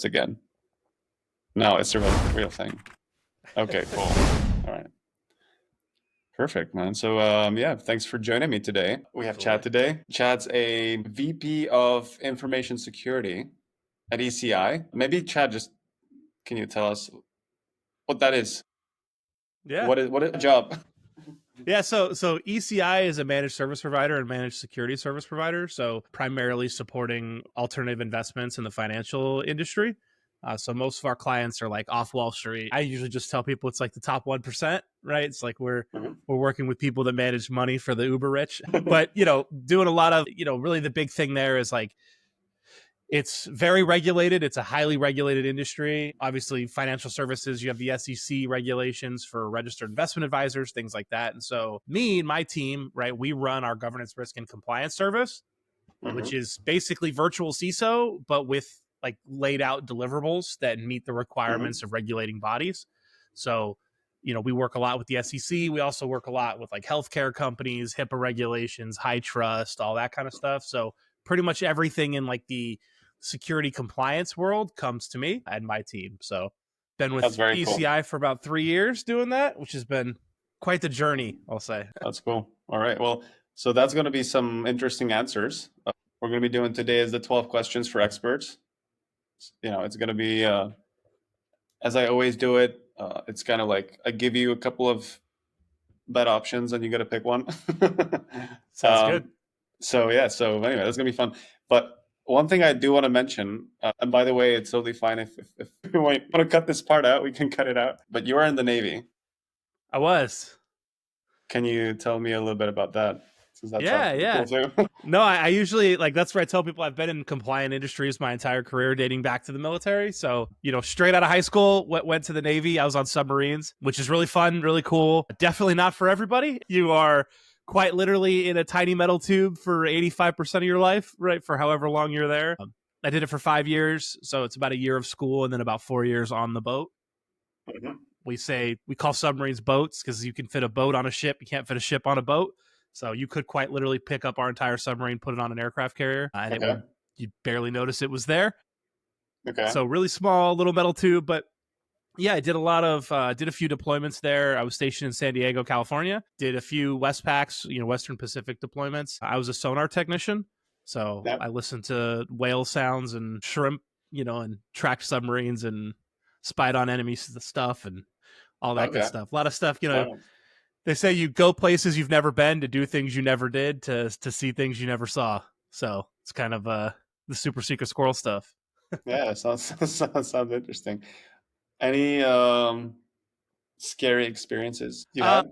again. No, it's a real thing. Okay, cool. All right. Perfect, man. So, yeah, thanks for joining me today. We have Chad today. Chad's a VP of Information Security at ECI. Maybe Chad, just can you tell us what that is? Yeah. What is a job? Yeah, so ECI is a managed service provider and managed security service provider, so primarily supporting alternative investments in the financial industry. So most of our clients are like off Wall Street. I usually just tell people it's like the top 1%, right? It's like we're working with people that manage money for the uber rich. But, doing a lot of, really the big thing there is like it's very regulated. It's a highly regulated industry. Obviously, financial services, you have the SEC regulations for registered investment advisors, things like that. And so me and my team, right, we run our governance, risk, and compliance service, which is basically virtual CISO, but with like laid out deliverables that meet the requirements of regulating bodies. So, we work a lot with the SEC. We also work a lot with like healthcare companies, HIPAA regulations, high trust, all that kind of stuff. So pretty much everything in like the security compliance world comes to me and my team. So been with ECI for about 3 years doing that, which has been quite the journey, I'll say. That's cool. All right. Well, so that's going to be some interesting answers. We're going to be doing today is the 12 questions for experts. It's going to be, as I always do it, it's kind of like I give you a couple of bet options and you got to pick one. Sounds good. So yeah, so anyway, that's gonna be fun. But one thing I do want to mention, and by the way, it's totally fine if you want to cut this part out, we can cut it out. But you are in the Navy. I was. Can you tell me a little bit about that? Yeah. Cool too. No, I usually that's where I tell people I've been in compliant industries my entire career, dating back to the military. So, straight out of high school, went to the Navy. I was on submarines, which is really fun, really cool. Definitely not for everybody. You are quite literally in a tiny metal tube for 85% of your life, right? For however long you're there. I did it for 5 years. So it's about a year of school and then about 4 years on the boat. We call submarines boats because you can fit a boat on a ship. You can't fit a ship on a boat. So you could quite literally pick up our entire submarine, put it on an aircraft carrier, and you'd barely notice it was there. Okay. So really small, little metal tube. But yeah, I did a few deployments there. I was stationed in San Diego, California. Did a few Westpacks, Western Pacific deployments. I was a sonar technician. So I listened to whale sounds and shrimp, and tracked submarines and spied on enemy stuff and all that good stuff. A lot of stuff, They say you go places you've never been to do things you never did to see things you never saw. So it's kind of the super secret squirrel stuff. Yeah, sounds interesting. Any scary experiences you had?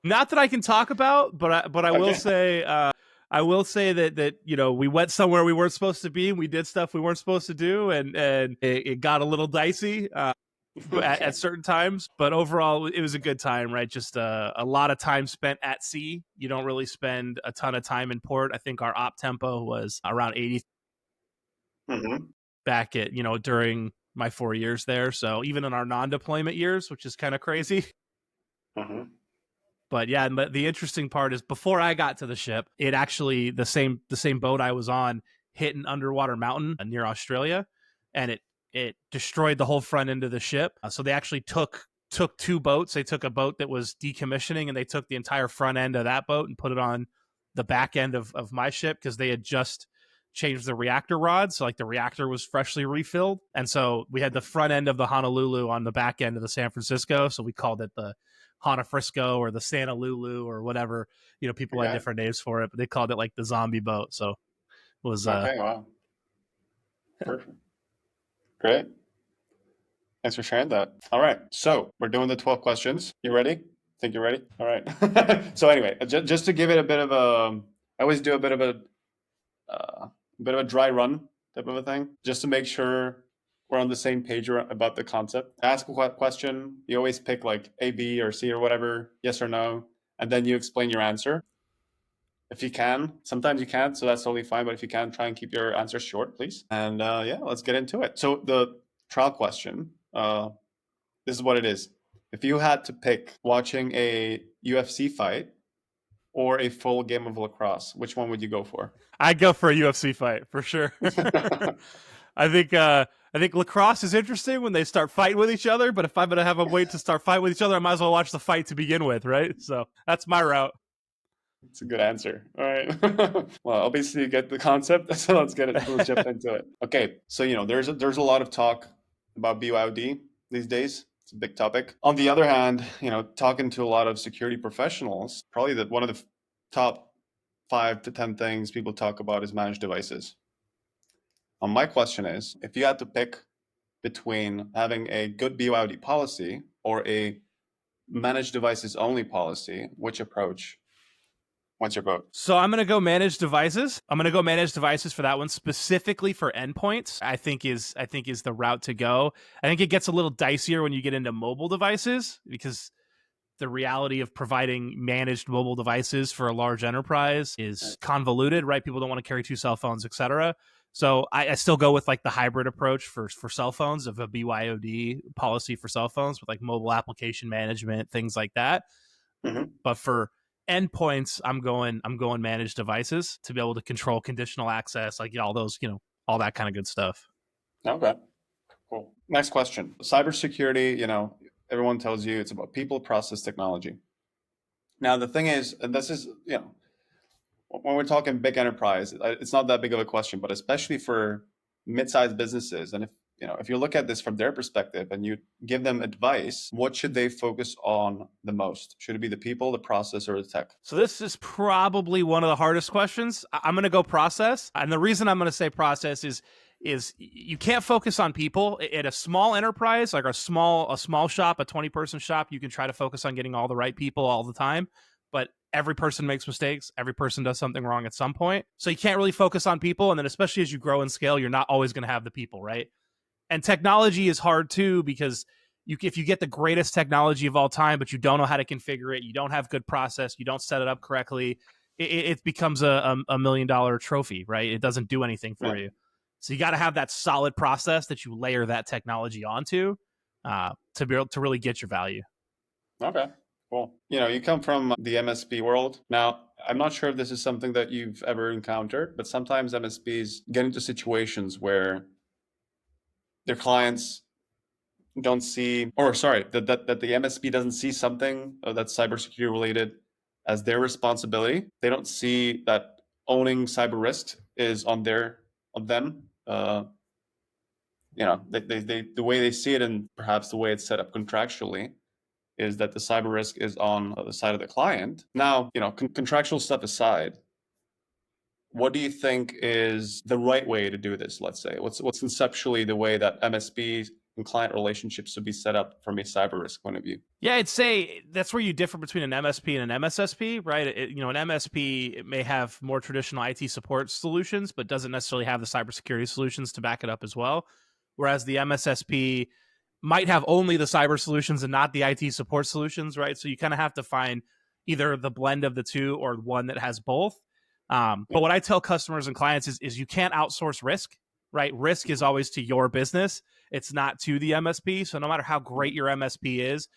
Not that I can talk about, but I will say that we went somewhere we weren't supposed to be and we did stuff we weren't supposed to do, and it got a little dicey. At certain times, but overall it was a good time, right? Just a lot of time spent at sea. You don't really spend a ton of time in port. I think our op tempo was around 80 back at during my 4 years there, so even in our non-deployment years, which is kind of crazy. But yeah, the interesting part is before I got to the ship, it actually the same boat I was on hit an underwater mountain near Australia, and it destroyed the whole front end of the ship. So they actually took 2 boats. They took a boat that was decommissioning, and they took the entire front end of that boat and put it on the back end of my ship because they had just changed the reactor rod. So like the reactor was freshly refilled. And so we had the front end of the Honolulu on the back end of the San Francisco. So we called it the Hana Frisco or the Santa Lulu or whatever. People had different names for it, but they called it like the zombie boat. So it was wow. Perfect. Great. Thanks for sharing that. All right. So we're doing the 12 questions. You ready? Think you're ready? All right. So anyway, just to give it a bit of I always do a bit of a dry run type of a thing, just to make sure we're on the same page about the concept. Ask a question. You always pick like A, B, or C or whatever, yes or no, and then you explain your answer. If you can, sometimes you can't, so that's totally fine. But if you can, try and keep your answers short, please. And yeah, let's get into it. So the trial question, this is what it is. If you had to pick watching a UFC fight or a full game of lacrosse, which one would you go for? I'd go for a UFC fight for sure. I think lacrosse is interesting when they start fighting with each other, but if I'm gonna have them wait to start fighting with each other, I might as well watch the fight to begin with, right? So that's my route. It's a good answer. All right. Well, obviously you get the concept, so let's get it. Let's jump into it. Okay. So there's a lot of talk about BYOD these days. It's a big topic. On the other hand, talking to a lot of security professionals, probably that one of the top 5 to 10 things people talk about is managed devices. My question is, if you had to pick between having a good BYOD policy or a managed devices only policy, which approach? What's your vote? So I'm gonna go manage devices. I'm gonna go manage devices for that one specifically for endpoints. I think is the route to go. I think it gets a little dicier when you get into mobile devices because the reality of providing managed mobile devices for a large enterprise is convoluted, right? People don't want to carry 2 cell phones, etc. So I still go with like the hybrid approach for cell phones of a BYOD policy for cell phones with like mobile application management, things like that. Mm-hmm. But for endpoints, I'm going managed devices to be able to control conditional access, like all those, all that kind of good stuff. Okay, cool. Next question. Cybersecurity, everyone tells you it's about people, process, technology. Now, the thing is, and this is, when we're talking big enterprise, it's not that big of a question, but especially for mid-sized businesses, and if you look at this from their perspective and you give them advice, what should they focus on the most? Should it be the people, the process, or the tech? So this is probably one of the hardest questions. I'm going to go process, and the reason I'm going to say process is you can't focus on people at a small enterprise, like a small shop, a 20-person shop. You can try to focus on getting all the right people all the time, but every person makes mistakes. Every person does something wrong at some point. So you can't really focus on people. And then especially as you grow and scale, you're not always going to have the people, right? And technology is hard too, because if you get the greatest technology of all time, but you don't know how to configure it, you don't have good process, you don't set it up correctly, it becomes a $1 million trophy, right? It doesn't do anything for you. So you got to have that solid process that you layer that technology onto to be able to really get your value. Okay, cool. You come from the MSP world. Now, I'm not sure if this is something that you've ever encountered, but sometimes MSPs get into situations where their clients don't see, or sorry, that the MSP doesn't see something that's cybersecurity related as their responsibility. They don't see that owning cyber risk is on them. The way they see it, and perhaps the way it's set up contractually, is that the cyber risk is on the side of the client. Now, contractual stuff aside, what do you think is the right way to do this? Let's say, what's conceptually the way that MSPs and client relationships should be set up from a cyber risk point of view? Yeah, I'd say that's where you differ between an MSP and an MSSP, right? An MSP may have more traditional IT support solutions, but doesn't necessarily have the cybersecurity solutions to back it up as well. Whereas the MSSP might have only the cyber solutions and not the IT support solutions, right? So you kind of have to find either the blend of the two or one that has both. But what I tell customers and clients is you can't outsource risk, right? Risk is always to your business. It's not to the MSP. So no matter how great your MSP is,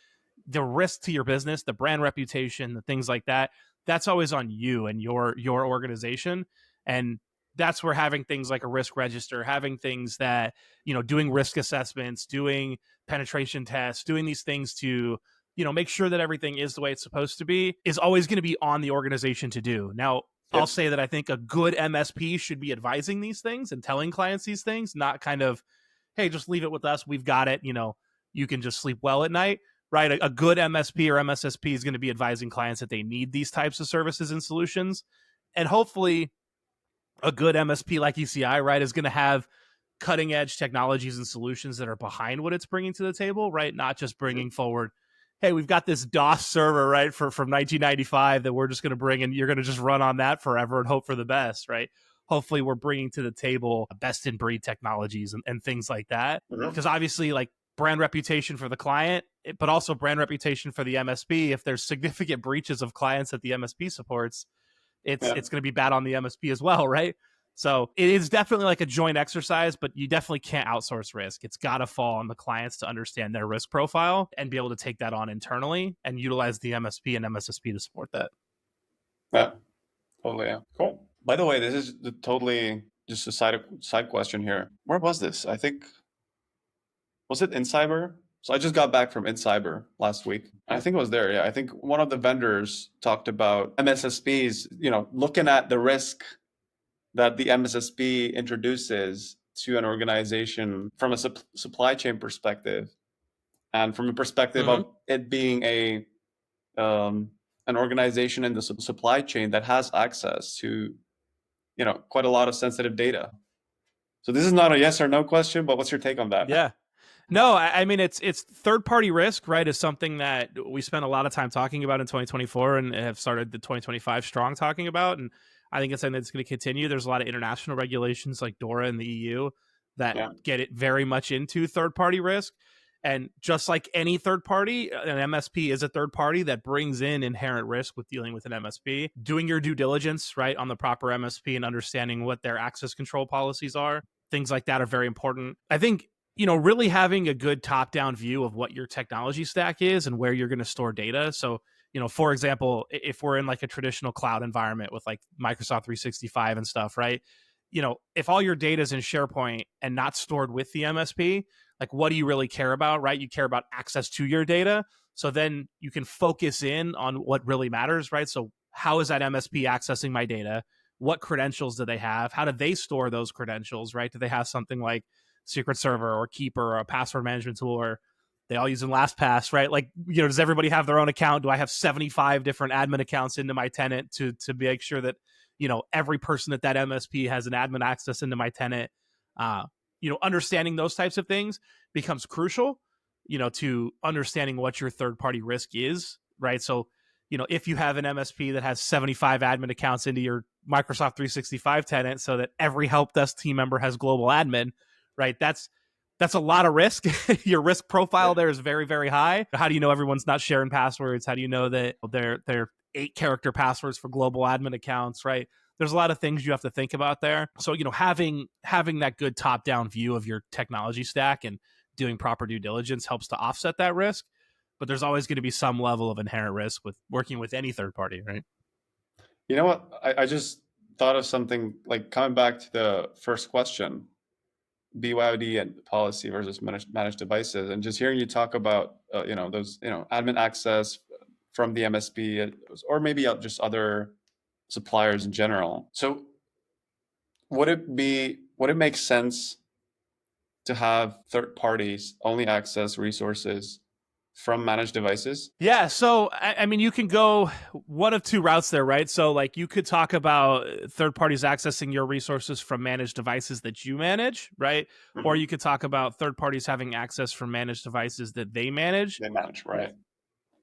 the risk to your business, the brand reputation, the things like that, that's always on you and your organization. And that's where having things like a risk register, having things that, doing risk assessments, doing penetration tests, doing these things to, make sure that everything is the way it's supposed to be is always going to be on the organization to do. Now, I'll say that I think a good MSP should be advising these things and telling clients these things, not kind of, hey, just leave it with us. We've got it. You can just sleep well at night, right? A good MSP or MSSP is going to be advising clients that they need these types of services and solutions. And hopefully a good MSP like ECI, right, is going to have cutting edge technologies and solutions that are behind what it's bringing to the table, right? Not just bringing forward, hey, we've got this DOS server, right, from 1995 that we're just going to bring and you're going to just run on that forever and hope for the best, right? Hopefully we're bringing to the table best in breed technologies and things like that. Because obviously, like, brand reputation for the client, but also brand reputation for the MSP. If there's significant breaches of clients that the MSP supports, it's going to be bad on the MSP as well, right? So it is definitely like a joint exercise, but you definitely can't outsource risk. It's got to fall on the clients to understand their risk profile and be able to take that on internally and utilize the MSP and MSSP to support that. Yeah, totally. Yeah. Cool. By the way, this is totally just a side question here. Where was this? I think, was it in Cyber? So I just got back from in Cyber last week. I think it was there. Yeah, I think one of the vendors talked about MSSPs, looking at the risk that the MSSP introduces to an organization from a supply chain perspective, and from a perspective Mm-hmm. of it being an organization in the supply chain that has access to quite a lot of sensitive data. So this is not a yes or no question, but what's your take on that? Yeah. No, I mean it's third party risk, right? Is something that we spent a lot of time talking about in 2024 and have started the 2025 strong talking about, and I think it's something that's going to continue. There's a lot of international regulations like DORA in the EU that Yeah. get it very much into third party risk, and just like any third party, an MSP is a third party that brings in inherent risk with dealing with an MSP. Doing your due diligence, right, on the proper MSP and understanding what their access control policies are, things like that are very important. I think really having a good top-down view of what your technology stack is and where you're going to store data. So, for example, if we're in like a traditional cloud environment with like Microsoft 365 and stuff, right? If all your data is in SharePoint and not stored with the MSP, like what do you really care about, right? You care about access to your data. So then you can focus in on what really matters, right? So how is that MSP accessing my data? What credentials do they have? How do they store those credentials, right? Do they have something like Secret Server or Keeper or a password management tool, or they all use in LastPass, right? Like, does everybody have their own account? Do I have 75 different admin accounts into my tenant to make sure that, every person at that MSP has an admin access into my tenant? Understanding those types of things becomes crucial, to understanding what your third party risk is, right? So, if you have an MSP that has 75 admin accounts into your Microsoft 365 tenant so that every help desk team member has global admin, right? That's a lot of risk. Your risk profile there is very, very high. How do you know everyone's not sharing passwords? How do you know that they're 8-character passwords for global admin accounts, right? There's a lot of things you have to think about there. So, having that good top-down view of your technology stack and doing proper due diligence helps to offset that risk. But there's always going to be some level of inherent risk with working with any third party, right? You know what? I just thought of something, like coming back to the first question, BYOD and policy versus managed devices, and just hearing you talk about those admin access from the MSP, or maybe just other suppliers in general. So would it make sense to have third parties only access resources from managed devices? Yeah, so I mean, you can go one of two routes there, right? So, like, you could talk about third parties accessing your resources from managed devices that you manage, right? Mm-hmm. Or you could talk about third parties having access from managed devices that they manage. They manage, right?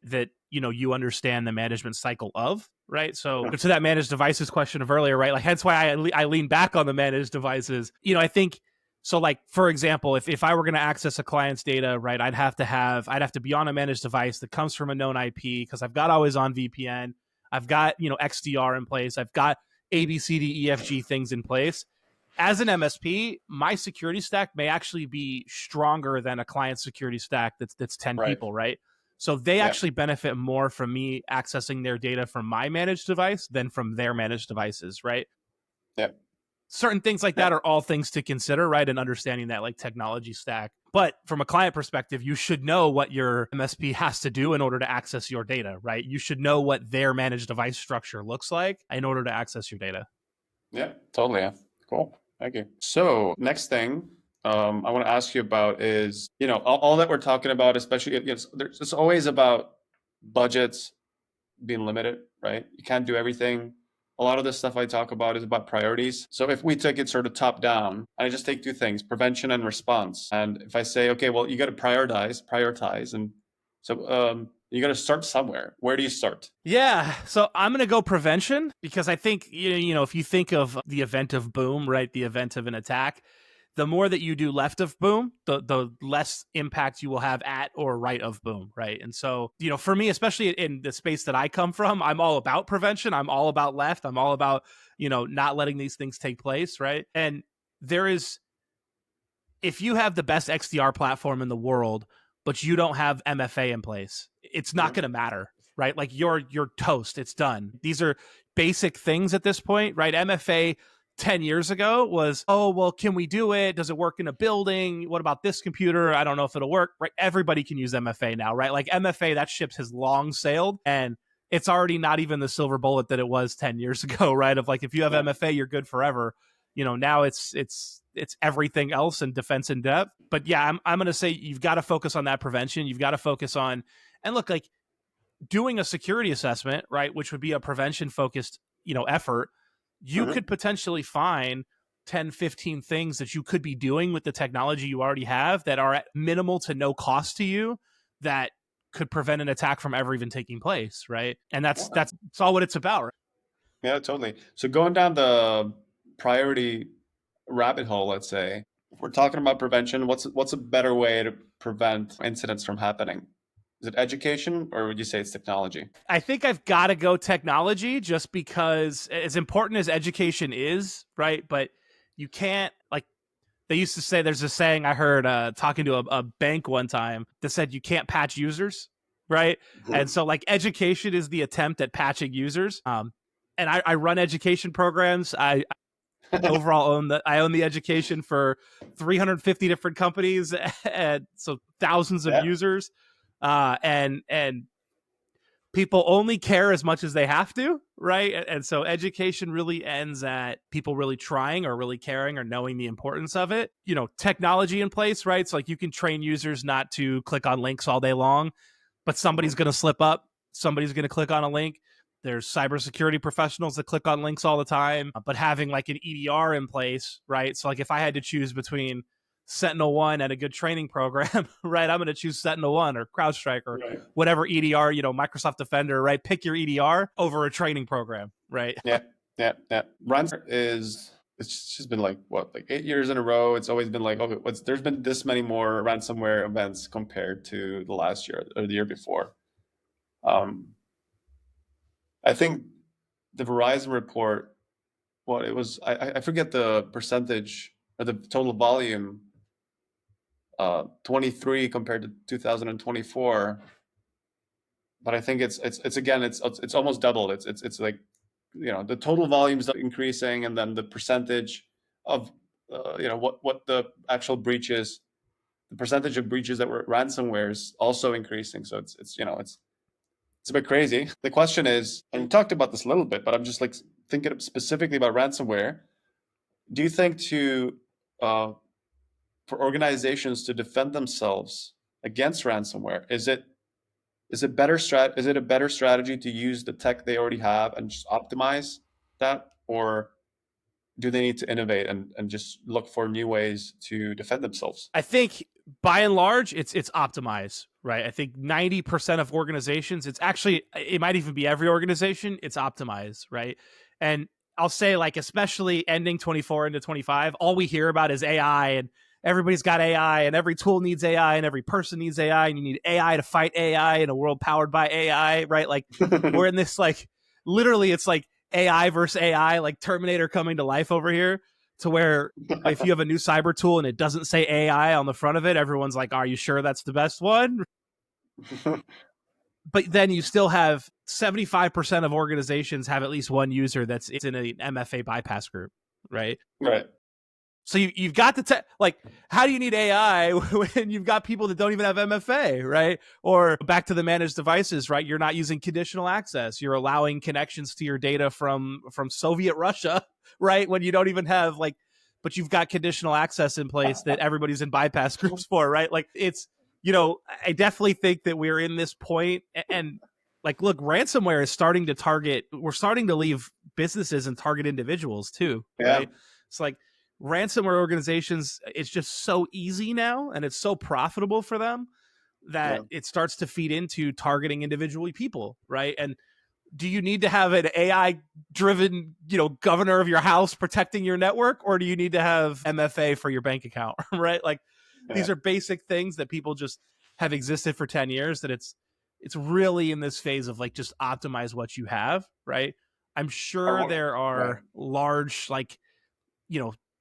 That you understand the management cycle of, right? So to that managed devices question of earlier, right? Like, hence why I lean back on the managed devices. I think. So, like, for example, if I were going to access a client's data, right, I'd have to be on a managed device that comes from a known IP, because I've got always on VPN, I've got XDR in place, I've got ABCDEFG things in place. As an MSP, my security stack may actually be stronger than a client security stack that's 10 people, right? So they actually benefit more from me accessing their data from my managed device than from their managed devices, right? Yeah. Certain things like that are all things to consider, right? And understanding that like technology stack. But from a client perspective, you should know what your MSP has to do in order to access your data, right? You should know what their managed device structure looks like in order to access your data. Yeah, totally. Yeah. Cool. Thank you. So next thing I want to ask you about is, all that we're talking about, especially, it's always about budgets being limited, right? You can't do everything. A lot of the stuff I talk about is about priorities. So if we take it sort of top down, and I just take two things, prevention and response. And if I say, okay, well, you got to prioritize. And so you got to start somewhere. Where do you start? Yeah, so I'm going to go prevention, because I think, if you think of the event of boom, right, the event of an attack, the more that you do left of boom, the less impact you will have at or right of boom, right? And so, for me, especially in the space that I come from, I'm all about prevention. I'm all about left. I'm all about, not letting these things take place, right? And if you have the best XDR platform in the world, but you don't have MFA in place, it's not going to matter, right? Like, you're toast. It's done. These are basic things at this point, right? MFA 10 years ago was, oh, well, can we do it? Does it work in a building? What about this computer? I don't know if it'll work, right? Everybody can use MFA now, right? Like MFA, that ship has long sailed, and it's already not even the silver bullet that it was 10 years ago, right? Of like, if you have MFA, you're good forever. Now it's everything else and defense in depth. But yeah, I'm going to say you've got to focus on that prevention. You've got to focus on, and look, like doing a security assessment, right, which would be a prevention focused, effort. You could potentially find 10, 15 things that you could be doing with the technology you already have that are at minimal to no cost to you that could prevent an attack from ever even taking place, right? And that's all what it's about, right? Yeah, totally. So going down the priority rabbit hole, let's say, if we're talking about prevention, what's a better way to prevent incidents from happening? Is it education, or would you say it's technology? I think I've got to go technology, just because as important as education is, right? But you can't, like, they used to say, there's a saying I heard talking to a bank one time that said you can't patch users, right? And so like education is the attempt at patching users. And I run education programs. I overall own the education for 350 different companies, and so thousands of users. And people only care as much as they have to, right? And so education really ends at people really trying or really caring or knowing the importance of it. Technology in place, right? So like you can train users not to click on links all day long, but somebody's going to slip up. Somebody's going to click on a link. There's cybersecurity professionals that click on links all the time, but having like an EDR in place, right? So like if I had to choose between Sentinel-1 and a good training program, right, I'm going to choose Sentinel-1 or CrowdStrike or whatever EDR, Microsoft Defender, right? Pick your EDR over a training program, right? Yeah. Ransomware it's just been like 8 years in a row. It's always been like, okay, there's been this many more ransomware events compared to the last year or the year before. I think the Verizon report, it was, I forget the percentage or the total volume, 23 compared to 2024, but I think it's almost doubled. It's like, the total volume is increasing, and then the percentage of what the actual breaches, the percentage of breaches that were ransomware is also increasing. So it's a bit crazy. The question is, and we talked about this a little bit, but I'm just like thinking specifically about ransomware. Do you think for organizations to defend themselves against ransomware, is it a better strategy to use the tech they already have and just optimize that, or do they need to innovate and just look for new ways to defend themselves? I think by and large, it's optimized, right? I think 90% of organizations, it might even be every organization, it's optimized, right? And I'll say, like, especially ending 24 into 25, all we hear about is AI, and everybody's got AI, and every tool needs AI, and every person needs AI, and you need AI to fight AI in a world powered by AI, right? Like, we're in this, like, literally, it's like AI versus AI, like Terminator coming to life over here, to where if you have a new cyber tool and it doesn't say AI on the front of it, everyone's like, are you sure that's the best one? But then you still have 75% of organizations have at least one user that's in an MFA bypass group, right? Right. So you've got the like, how do you need AI when you've got people that don't even have MFA, right? Or back to the managed devices, right? You're not using conditional access. You're allowing connections to your data from Soviet Russia, right? When you don't even have but you've got conditional access in place that everybody's in bypass groups for, right? Like it's, I definitely think that we're in this point, and like, look, ransomware is starting to target. We're starting to leave businesses and target individuals too, right? It's like, ransomware organizations, it's just so easy now, and it's so profitable for them that it starts to feed into targeting individual people, right? And do you need to have an AI driven, governor of your house protecting your network, or do you need to have MFA for your bank account, right? Like, these are basic things that people just have existed for 10 years, that it's really in this phase of like, just optimize what you have, right? I'm sure there are large,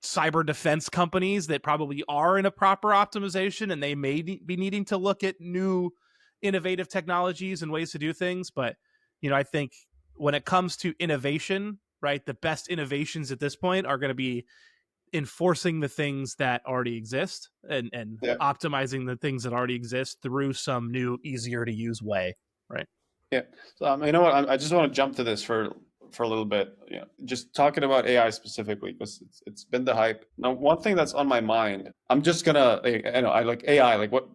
cyber defense companies that probably are in a proper optimization, and they may be needing to look at new innovative technologies and ways to do things. But, I think when it comes to innovation, right? The best innovations at this point are going to be enforcing the things that already exist and Yeah. optimizing the things that already exist through some new, easier to use way, right? Yeah. So, you know what? I just want to jump to this for a little bit. Just talking about AI specifically because it's been the hype. Now, one thing that's on my mind, I'm just gonna, I know, I like AI. Like, what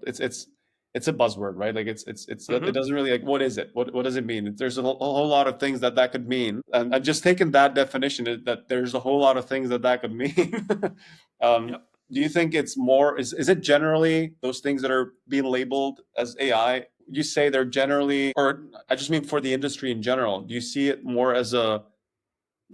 it's a buzzword, right? Like, it Mm-hmm. doesn't really like what is it? What does it mean? There's a whole lot of things that could mean, and I've just taken that definition that there's a whole lot of things that could mean. Yep. Do you think it's more? Is it generally those things that are being labeled as AI? You say they're generally, or I just mean for the industry in general, do you see it more as a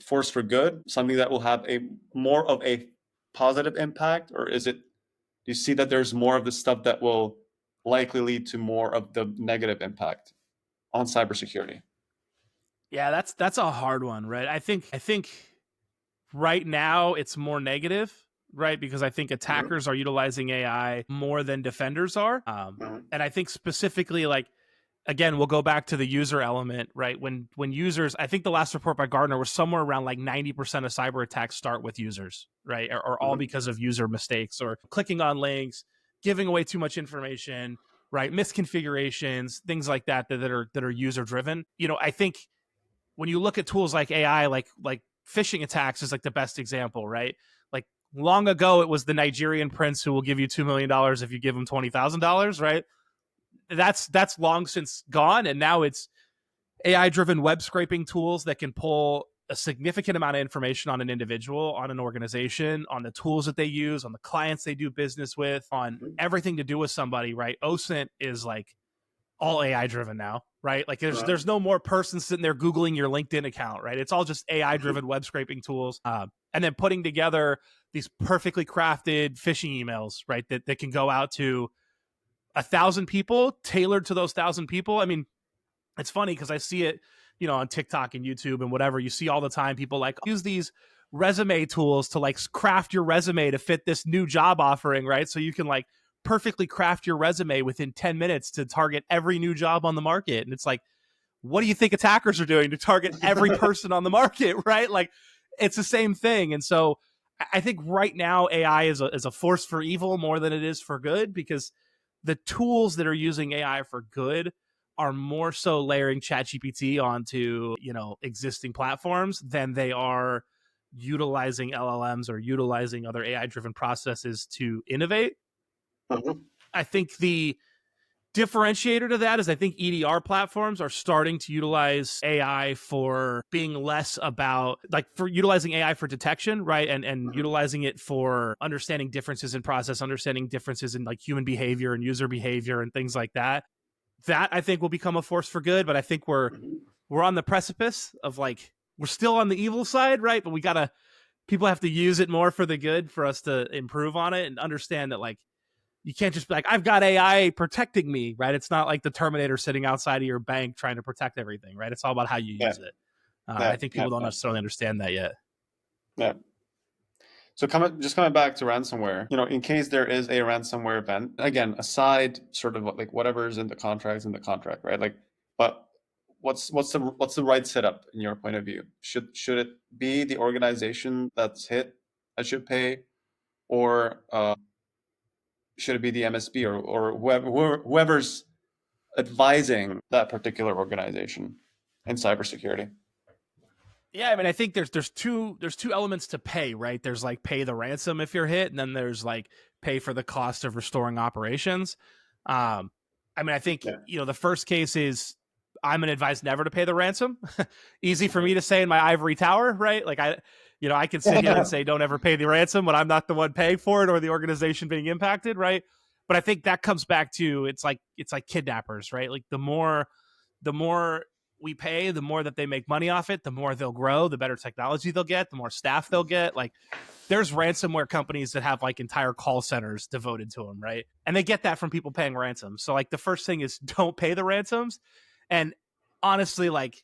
force for good, something that will have a more of a positive impact, or is it? Do you see that there's more of the stuff that will likely lead to more of the negative impact on cybersecurity? Yeah, that's a hard one, right? I think right now it's more negative, right? Because I think Mm-hmm. attackers are utilizing AI more than defenders are. Mm-hmm. And I think specifically, like, again, we'll go back to the user element, right? When users, I think the last report by Gartner was somewhere around like 90% of cyber attacks start with users, right? Or all Mm-hmm. because of user mistakes or clicking on links, giving away too much information, right? Misconfigurations, things like that are user driven. I think when you look at tools like AI, like phishing attacks is like the best example, right? Like long ago, it was the Nigerian prince who will give you $2 million if you give him $20,000, right? That's long since gone, and now it's AI driven web scraping tools that can pull a significant amount of information on an individual, on an organization, on the tools that they use, on the clients they do business with, on everything to do with somebody, right? OSINT is like all AI driven now, right? Like Right. there's no more person sitting there Googling your LinkedIn account, right? It's all just AI driven web scraping tools. And then putting together these perfectly crafted phishing emails, right? That can go out to 1,000 people, tailored to those 1,000 people. I mean, it's funny because I see it, on TikTok and YouTube and whatever. You see all the time people like use these resume tools to like craft your resume to fit this new job offering, right? So you can like perfectly craft your resume within 10 minutes to target every new job on the market. And it's like, what do you think attackers are doing to target every person on the market, right? Like it's the same thing. And so I think right now AI is a force for evil more than it is for good, because the tools that are using AI for good are more so layering ChatGPT onto, existing platforms than they are utilizing LLMs or utilizing other AI driven processes to innovate. Mhm. I think the differentiator to that is I think EDR platforms are starting to utilize AI for being less about like for utilizing AI for detection, right? And Mhm. utilizing it for understanding differences in process, understanding differences in like human behavior and user behavior and things like that. That I think will become a force for good, but I think we're Mhm. we're on the precipice of like we're still on the evil side, right? But people have to use it more for the good for us to improve on it and understand that like you can't just be like, I've got AI protecting me, right? It's not like the Terminator sitting outside of your bank trying to protect everything, right? It's all about how you Yeah. use it. Yeah. I think Yeah. people don't Yeah. necessarily understand that yet. Yeah. So coming back to ransomware, in case there is a ransomware event, again, aside sort of like whatever's in the contract, right? Like, but what's the right setup in your point of view? Should it be the organization that's hit that should pay, or should it be the MSP or whoever's advising that particular organization in cybersecurity? Yeah, I mean, I think there's two elements to pay, right? There's like pay the ransom if you're hit, and then there's like pay for the cost of restoring operations. Um, I mean, I think Yeah. the first case is I'm gonna advise never to pay the ransom. Easy for me to say in my ivory tower, right? Like I can sit here and say don't ever pay the ransom when I'm not the one paying for it or the organization being impacted, right? But I think that comes back to it's like kidnappers, right? Like the more we pay, the more that they make money off it, the more they'll grow, the better technology they'll get, the more staff they'll get. Like there's ransomware companies that have like entire call centers devoted to them, right? And they get that from people paying ransoms. So like the first thing is don't pay the ransoms. And honestly, like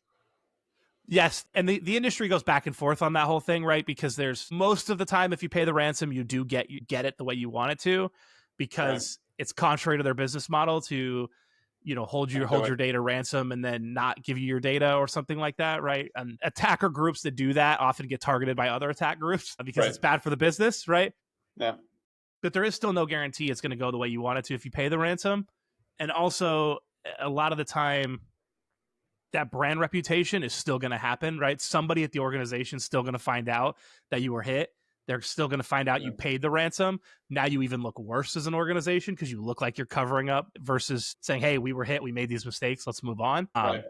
yes, and the industry goes back and forth on that whole thing, right? Because there's most of the time if you pay the ransom, you get it the way you want it to, Right. because it's contrary to their business model to hold your data ransom and then not give you your data or something like that, right? And attacker groups that do that often get targeted by other attack groups because it's bad for the business, right? Yeah. But there is still no guarantee it's going to go the way you want it to if you pay the ransom. And also, a lot of the time, that brand reputation is still going to happen, right? Somebody at the organization is still going to find out that you were hit. They're still going to find out you paid the ransom. Now you even look worse as an organization because you look like you're covering up versus saying, hey, we were hit. We made these mistakes. Let's move on. And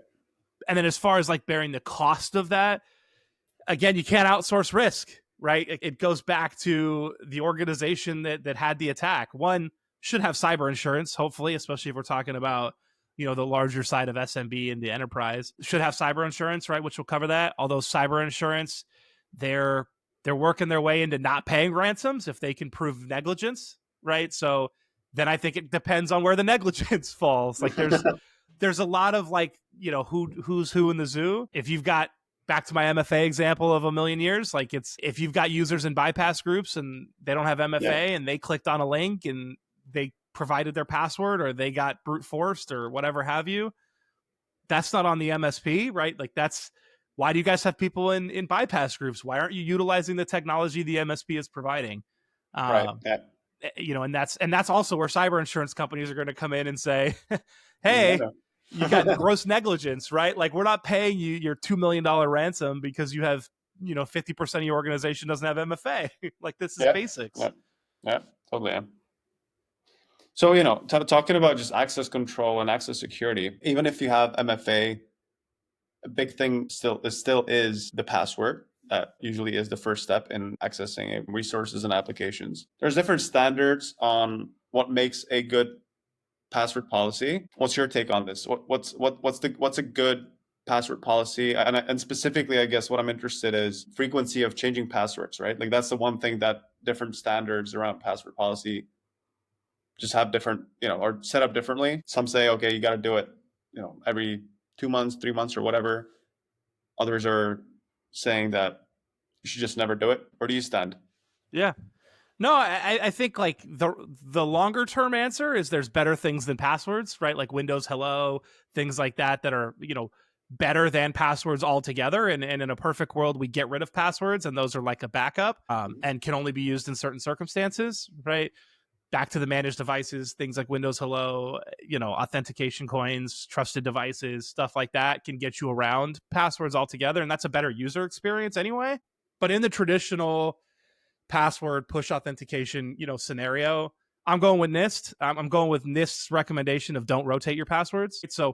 then as far as like bearing the cost of that, again, you can't outsource risk, right? It goes back to the organization that had the attack. One should have cyber insurance, hopefully, especially if we're talking about the larger side of SMB and the enterprise. Should have cyber insurance, right, which will cover that. Although cyber insurance, they're working their way into not paying ransoms if they can prove negligence, right? So then I think it depends on where the negligence falls. Like there's a lot of like who's who in the zoo. If you've got, back to my MFA example of a million years, like it's if you've got users in bypass groups and they don't have MFA and they clicked on a link and they provided their password or they got brute forced or whatever have you, that's not on the MSP, right? Like that's why do you guys have people in bypass groups? Why aren't you utilizing the technology the MSP is providing? And that's also where cyber insurance companies are going to come in and say, hey, you got gross negligence, right? Like we're not paying you your $2 million ransom because you have 50% of your organization doesn't have MFA. Like this is basics. Yeah, totally. So talking about just access control and access security, even if you have MFA, a big thing still is the password. That usually is the first step in accessing resources and applications. There's different standards on what makes a good password policy. What's your take on this? What's a good password policy? And specifically, I guess what I'm interested is frequency of changing passwords, right? Like that's the one thing that different standards around password policy just have different, or set up differently. Some say, okay, you got to do it, every 2 months, 3 months, or whatever. Others are saying that you should just never do it. Where do you stand? Yeah. No, I think like the longer term answer is there's better things than passwords, right? Like Windows Hello, things like that are, better than passwords altogether. And in a perfect world, we get rid of passwords and those are like a backup and can only be used in certain circumstances, right? Back to the managed devices, things like Windows Hello, authentication coins, trusted devices, stuff like that can get you around passwords altogether. And that's a better user experience anyway. But in the traditional password push authentication, scenario, I'm going with NIST. I'm going with NIST's recommendation of don't rotate your passwords. So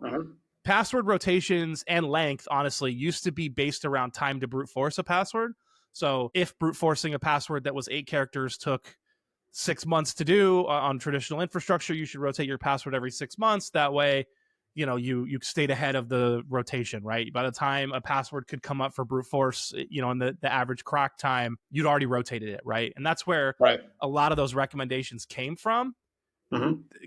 password rotations and length, honestly, used to be based around time to brute force a password. So if brute forcing a password that was 8 characters took 6 months to do on traditional infrastructure, you should rotate your password every 6 months. That way, you stayed ahead of the rotation, right? By the time a password could come up for brute force, in the average crack time, you'd already rotated it, right? And that's where a lot of those recommendations came from.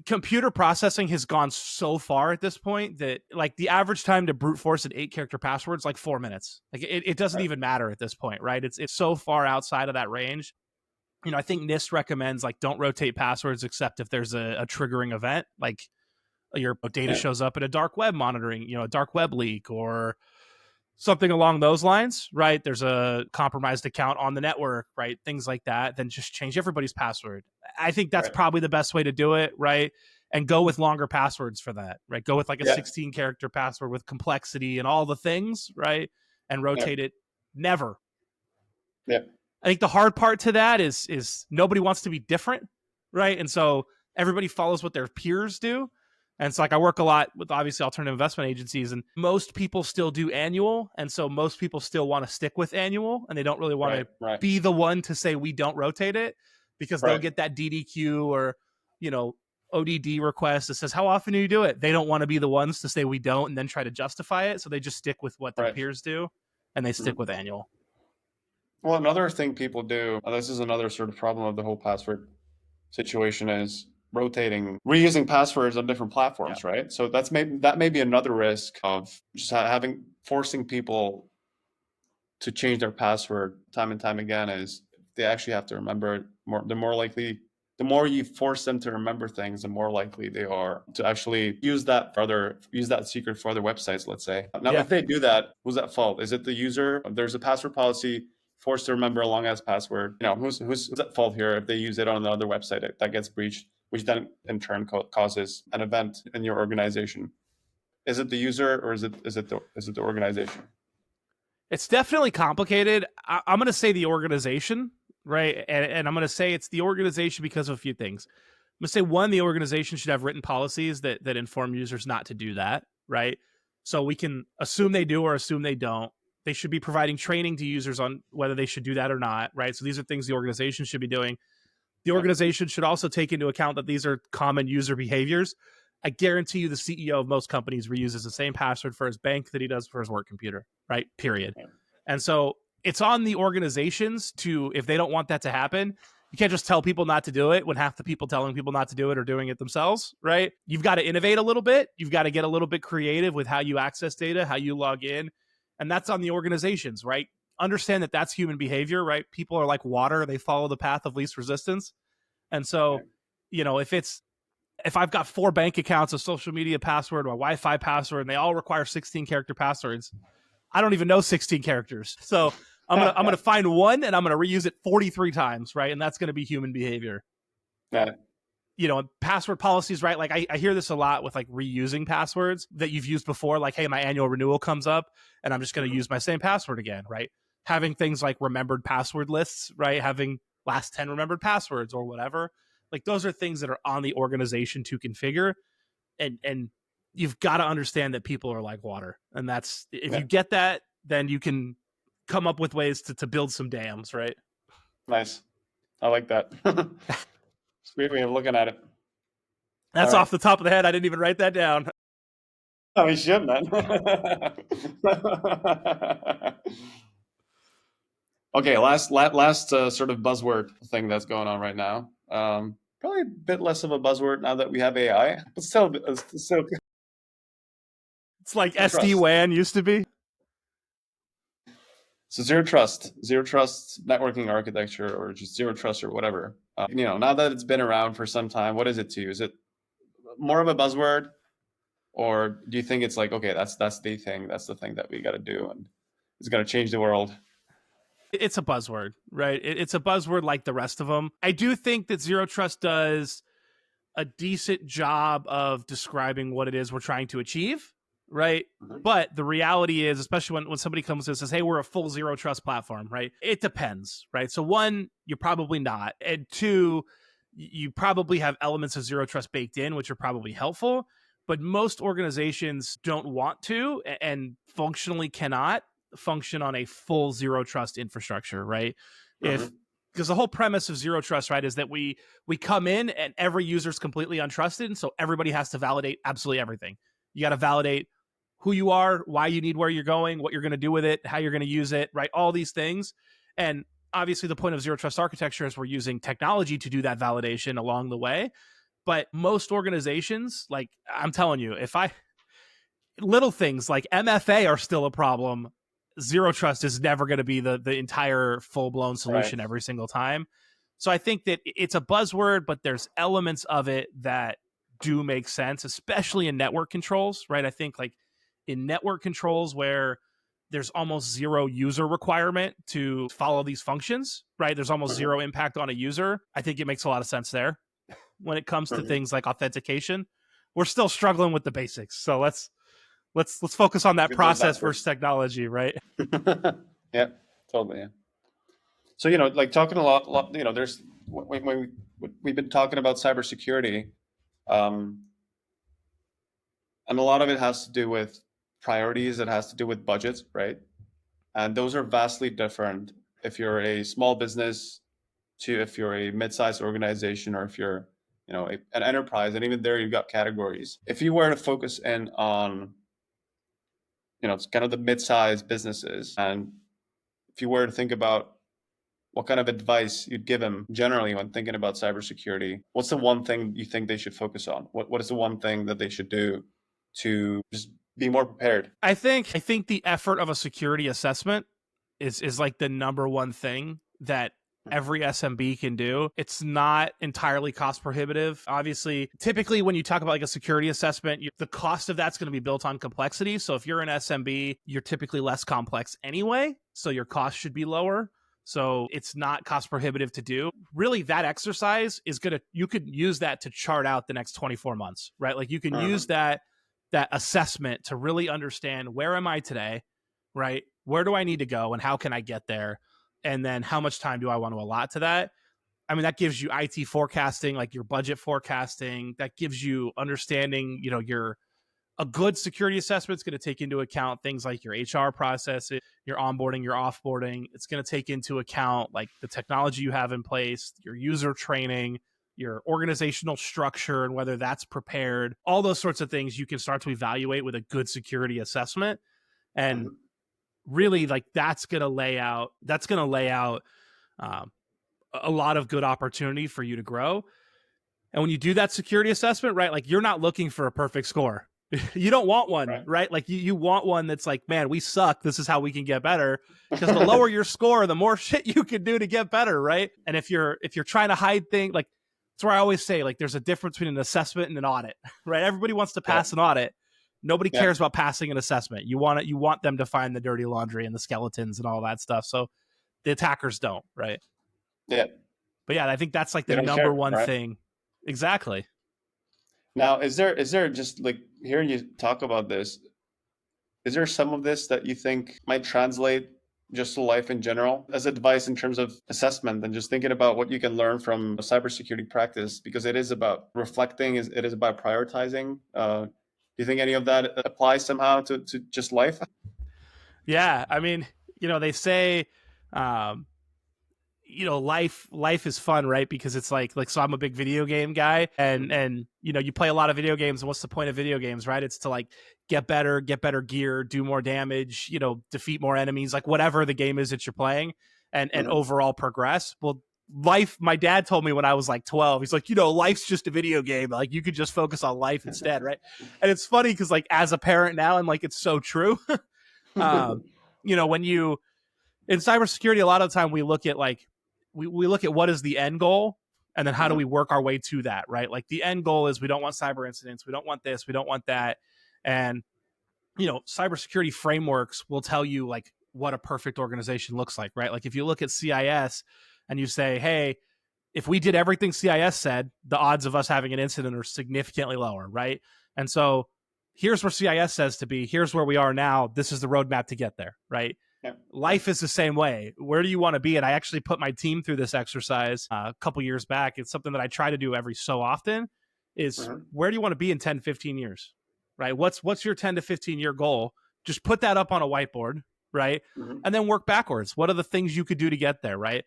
Computer processing has gone so far at this point that like the average time to brute force an 8-character password is like 4 minutes. Like it doesn't even matter at this point, right? It's so far outside of that range. I think NIST recommends like don't rotate passwords except if there's a triggering event, like your data shows up in a dark web monitoring, a dark web leak or something along those lines, right? There's a compromised account on the network, right? Things like that. Then just change everybody's password. I think that's probably the best way to do it, right? And go with longer passwords for that, right? Go with like a 16-character password with complexity and all the things, right? And rotate it never. I think the hard part to that is nobody wants to be different, right? And so everybody follows what their peers do. And it's like I work a lot with obviously alternative investment agencies, and most people still do annual. And so most people still want to stick with annual, and they don't really want to be the one to say we don't rotate it because they'll get that DDQ or, ODD request that says, how often do you do it? They don't want to be the ones to say we don't and then try to justify it. So they just stick with what their peers do, and they stick with annual. Well, another thing people do, this is another sort of problem of the whole password situation, is reusing passwords on different platforms, right? So that may be another risk of just forcing people to change their password time and time again, is they actually have to remember it more. They're more likely the more you force them to remember things, the more likely they are to actually use that secret for other websites, let's say. Now, if they do that, who's at fault? Is it the user? There's a password policy, forced to remember a long ass password. Who's at fault here if they use it on another website that gets breached, which then in turn causes an event in your organization? Is it the user or is it the organization? It's definitely complicated. I'm going to say the organization, right? And I'm going to say it's the organization because of a few things. I'm going to say, one, the organization should have written policies that inform users not to do that, right? So we can assume they do or assume they don't. They should be providing training to users on whether they should do that or not, right? So these are things the organization should be doing. The organization should also take into account that these are common user behaviors. I guarantee you the CEO of most companies reuses the same password for his bank that he does for his work computer, right? Period. And so it's on the organizations to, if they don't want that to happen, you can't just tell people not to do it when half the people telling people not to do it are doing it themselves, right? You've got to innovate a little bit. You've got to get a little bit creative with how you access data, how you log in. And that's on the organizations, right? Understand that that's human behavior, right? People are like water. They follow the path of least resistance. And so, if I've got 4 bank accounts, a social media password, my Wi-Fi password, and they all require 16-character passwords, I don't even know 16 characters. So I'm gonna find one and I'm gonna reuse it 43 times, right? And that's gonna be human behavior. Yeah. Password policies, right? Like I hear this a lot with like reusing passwords that you've used before. Like, hey, my annual renewal comes up and I'm just gonna use my same password again, right? Having things like remembered password lists, right? Having last 10 remembered passwords or whatever. Like those are things that are on the organization to configure. And you've got to understand that people are like water. And that's, if you get that, then you can come up with ways to build some dams, right? Nice. I like that. Sweet way of looking at it. That's off the top of the head. I didn't even write that down. Oh, we should, man. Okay, last sort of buzzword thing that's going on right now. Probably a bit less of a buzzword now that we have AI, but still, It's like SD-WAN used to be. So zero trust networking architecture, or just zero trust or whatever. Now that it's been around for some time, what is it to you? Is it more of a buzzword, or do you think it's like, okay, that's the thing, that's the thing that we got to do, and it's going to change the world? It's a buzzword, right? It's a buzzword like the rest of them. I do think that zero trust does a decent job of describing what it is we're trying to achieve, right? Mm-hmm. But the reality is, especially when somebody comes and says, hey, we're a full zero trust platform, right? It depends, right? So 1, you're probably not. And 2, you probably have elements of zero trust baked in, which are probably helpful. But most organizations don't want to and functionally cannot function on a full zero trust infrastructure, right? Mm-hmm. Because the whole premise of zero trust, right, is that we come in and every user is completely untrusted, and so everybody has to validate absolutely everything. You got to validate who you are, why you need where you're going, what you're going to do with it, how you're going to use it, right? All these things. And obviously the point of zero trust architecture is we're using technology to do that validation along the way. But most organizations, like I'm telling you, little things like MFA are still a problem. Zero trust is never going to be the entire full-blown solution every single time. So I think that it's a buzzword, but there's elements of it that do make sense, especially in network controls, right? I think like in network controls where there's almost zero user requirement to follow these functions, right? There's almost zero impact on a user. I think it makes a lot of sense there. When it comes to things like authentication, we're still struggling with the basics. So let's focus on that process versus technology, right? Yeah, totally. Yeah. So like talking a lot. There's when we've been talking about cybersecurity, and a lot of it has to do with priorities. It has to do with budgets, right? And those are vastly different if you're a small business to if you're a mid-sized organization, or if you're an enterprise. And even there, you've got categories. If you were to focus in on it's kind of the mid-sized businesses, and if you were to think about what kind of advice you'd give them generally when thinking about cybersecurity, what's the one thing you think they should focus on? What is the one thing that they should do to just be more prepared? I think the effort of a security assessment is like the number one thing that every SMB can do. It's not entirely cost prohibitive. Obviously, typically when you talk about like a security assessment, the cost of that's going to be built on complexity. So if you're an SMB, you're typically less complex anyway, so your cost should be lower. So it's not cost prohibitive to do. Really, that exercise is you could use that to chart out the next 24 months, right? Like you can use that assessment to really understand, where am I today, right? Where do I need to go and how can I get there? And then how much time do I want to allot to that? I mean, that gives you IT forecasting, like your budget forecasting. That gives you understanding, a good security assessment is going to take into account things like your HR processes, your onboarding, your offboarding. It's going to take into account like the technology you have in place, your user training, your organizational structure, and whether that's prepared. All those sorts of things you can start to evaluate with a good security assessment. And really, like that's going to lay out a lot of good opportunity for you to grow. And when you do that security assessment, right, like you're not looking for a perfect score. You don't want one, right? Like you want one that's like, man, we suck. This is how we can get better. Because the lower your score, the more shit you can do to get better, right? And if you're trying to hide things, like that's where I always say, like, there's a difference between an assessment and an audit, right? Everybody wants to pass an audit. Nobody cares about passing an assessment. You want them to find the dirty laundry and the skeletons and all that stuff. So the attackers don't, right? Yeah. But yeah, I think that's like the number one thing. Exactly. Now, is there just like hearing you talk about this, is there some of this that you think might translate just to life in general as advice in terms of assessment and just thinking about what you can learn from a cybersecurity practice? Because it is about reflecting, it is about prioritizing. Do you think any of that applies somehow to just life? Yeah, I mean, they say, life is fun, right? Because it's like so I'm a big video game guy, and you play a lot of video games, and what's the point of video games, right? It's to like get better gear, do more damage, defeat more enemies, like whatever the game is that you're playing, and overall progress. Well, life, my dad told me when I was like 12, he's like, life's just a video game, like you could just focus on life instead, right? And it's funny because like as a parent now, and like it's so true. When you in cybersecurity, a lot of the time we look at like we look at what is the end goal, and then how do we work our way to that, right? Like the end goal is we don't want cyber incidents, we don't want this, we don't want that. And cybersecurity frameworks will tell you like what a perfect organization looks like, right? Like if you look at CIS and you say, hey, if we did everything CIS said, the odds of us having an incident are significantly lower, right? And so here's where CIS says to be, here's where we are now, this is the roadmap to get there, right? Life is the same way. Where do you want to be? And I actually put my team through this exercise a couple years back. It's something that I try to do every so often is where do you want to be in 10, 15 years, right? What's your 10 to 15 year goal? Just put that up on a whiteboard, right? And then work backwards. What are the things you could do to get there, right?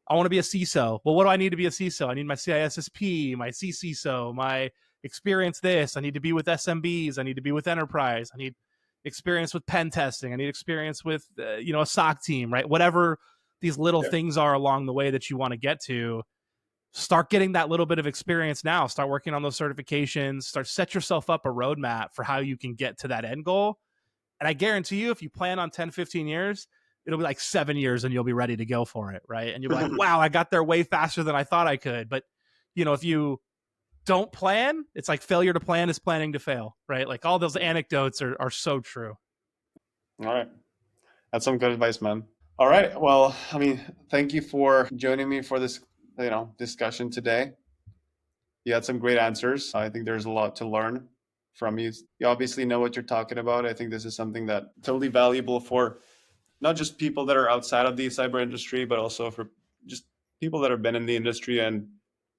I want to be a CISO. Well, what do I need to be a CISO? I need my CISSP, my CCISO, my experience this. I need to be with SMBs. I need to be with enterprise. I need experience with pen testing. I need experience with, a SOC team, right? Whatever these little things are along the way that you want to get to, start getting that little bit of experience now. Start working on those certifications. Set yourself up a roadmap for how you can get to that end goal. And I guarantee you, if you plan on 10, 15 years, it'll be like 7 years and you'll be ready to go for it, right? And you'll be like, wow, I got there way faster than I thought I could. But, if you don't plan, it's like failure to plan is planning to fail, right? Like all those anecdotes are so true. All right. That's some good advice, man. All right. Well, I mean, thank you for joining me for this, discussion today. You had some great answers. I think there's a lot to learn from you. You obviously know what you're talking about. I think this is something that totally valuable for not just people that are outside of the cyber industry, but also for just people that have been in the industry and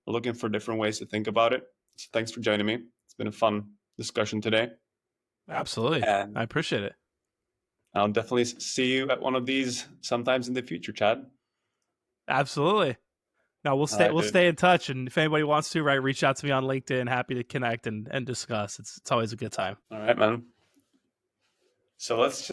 looking for different ways to think about it. So thanks for joining me. It's been a fun discussion today. Absolutely. And I appreciate it. I'll definitely see you at one of these sometimes in the future, Chad. Absolutely. No, we'll stay in touch. And if anybody wants to, right, reach out to me on LinkedIn. Happy to connect and discuss. It's always a good time. All right, man. So let's just